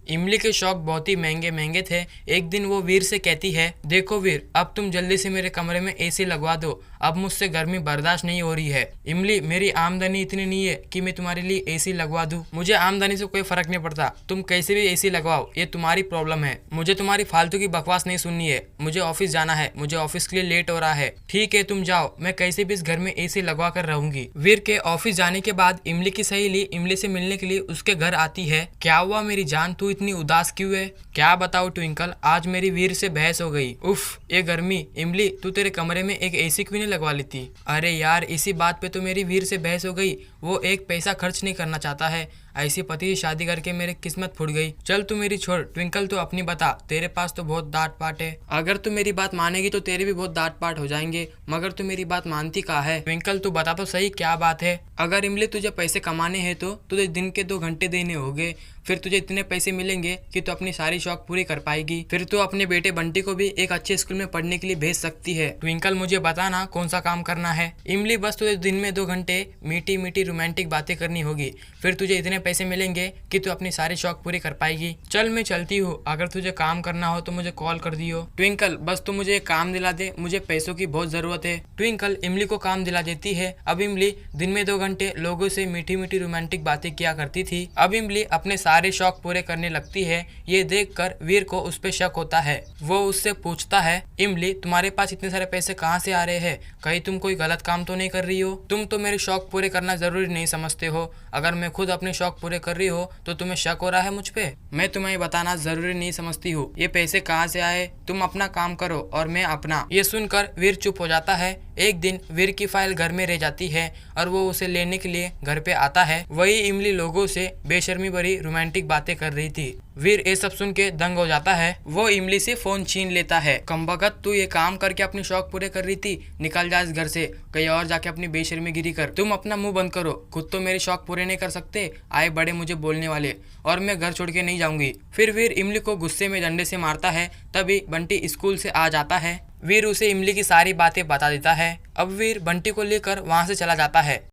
इमली के शौक बहुत ही महंगे महंगे थे। एक दिन वो वीर से कहती है, देखो वीर, अब तुम जल्दी से मेरे कमरे में एसी लगवा दो, अब मुझसे गर्मी बर्दाश्त नहीं हो रही है। इमली, मेरी आमदनी इतनी नहीं है कि मैं तुम्हारे लिए एसी लगवा दूं। मुझे आमदनी से कोई फर्क नहीं पड़ता, तुम कैसे भी एसी लगवाओ, ये तुम्हारी प्रॉब्लम है। मुझे तुम्हारी फालतू की बकवास नहीं सुननी है। मुझे ऑफिस जाना है, मुझे ऑफिस के लिए लेट हो रहा है। ठीक है, तुम जाओ, मैं कैसे भी इस घर में एसी लगवा कर रहूंगी। वीर के ऑफिस जाने के बाद इमली की सहेली इमली से मिलने के लिए उसके घर आती है। क्या हुआ मेरी जान, तू इतनी उदास क्यों है? क्या बताओ ट्विंकल, आज मेरी वीर से बहस हो गई। उफ, ये गर्मी। इमली, तू तेरे कमरे में एक एसी क्यों नहीं लगवा लेती? अरे यार, इसी बात पे तो मेरी वीर से बहस हो गई। वो एक पैसा खर्च नहीं करना चाहता है। ऐसी पति से शादी करके मेरी किस्मत फूट गई। चल तू मेरी छोड़, ट्विंकल तू अपनी बता, तेरे पास तो बहुत डांट पाट है। अगर तू मेरी बात मानेगी तो तेरे भी बहुत डांट पाट हो जाएंगे, मगर तू मेरी बात मानती कहाँ है? ट्विंकल तू बता तो सही, क्या बात है? अगर इमली तुझे पैसे कमाने हैं तो तुझे दिन के 2 घंटे देने होंगे, फिर तुझे इतने पैसे मिलेंगे कि तू अपनी सारी शौक पूरी कर पाएगी। फिर तू अपने बेटे बंटी को भी एक अच्छे स्कूल में पढ़ने के लिए भेज सकती है। ट्विंकल, मुझे बताना कौन सा काम करना है। इमली, बस तुझे दिन में 2 घंटे मीठी मीठी रोमांटिक बातें करनी होगी, फिर तुझे इतने पैसे मिलेंगे कि तू अपनी सारी शौक पूरी कर पाएगी। चल मैं चलती हूँ, अगर तुझे काम करना हो तो मुझे कॉल कर दियो। ट्विंकल, बस तू मुझे एक काम दिला दे, मुझे पैसों की बहुत जरूरत है। ट्विंकल इमली को काम दिला देती है। अब इमली दिन में 2 घंटे लोगों से मीठी मीठी रोमांटिक बातें किया करती थी। अब इमली अपने सारे शौक पूरे करने लगती है। ये देखकर वीर को उस पे शक होता है। वो उससे पूछता है, इमली, तुम्हारे पास इतने सारे पैसे कहाँ से आ रहे हैं? कहीं तुम कोई गलत काम तो नहीं कर रही हो? तुम तो मेरे शौक पूरे करना जरूरी नहीं समझते हो। अगर मैं खुद अपने शौक पूरे कर रही हो तो तुम्हें शक हो रहा है मुझ पे? मैं तुम्हें बताना जरूरी नहीं समझती हूँ। ये पैसे कहाँ से आए? तुम अपना काम करो और मैं अपना। ये सुनकर वीर चुप हो जाता है। एक दिन वीर की फाइल घर में रह जाती है और वो उसे लेने के लिए घर पे आता है। वही इमली लोगों से बेशर्मी भरी रोमांटिक बातें कर रही थी। वीर ये सब सुन के दंग हो जाता है। वो इमली से फोन छीन लेता है। कमबख्त, तू ये काम करके अपने शौक पूरे कर रही थी, निकल जा इस घर से, कहीं और जाके अपनी बेशर्मीगिरी कर। तुम अपना मुंह बंद करो, खुद तो मेरे शौक पूरे नहीं कर सकते, आए बड़े मुझे बोलने वाले, और मैं घर छोड़ के नहीं जाऊंगी। फिर वीर इमली को गुस्से में डंडे से मारता है। तभी बंटी स्कूल से आ जाता है। वीर उसे इमली की सारी बातें बता देता है। अब वीर बंटी को लेकर वहाँ से चला जाता है।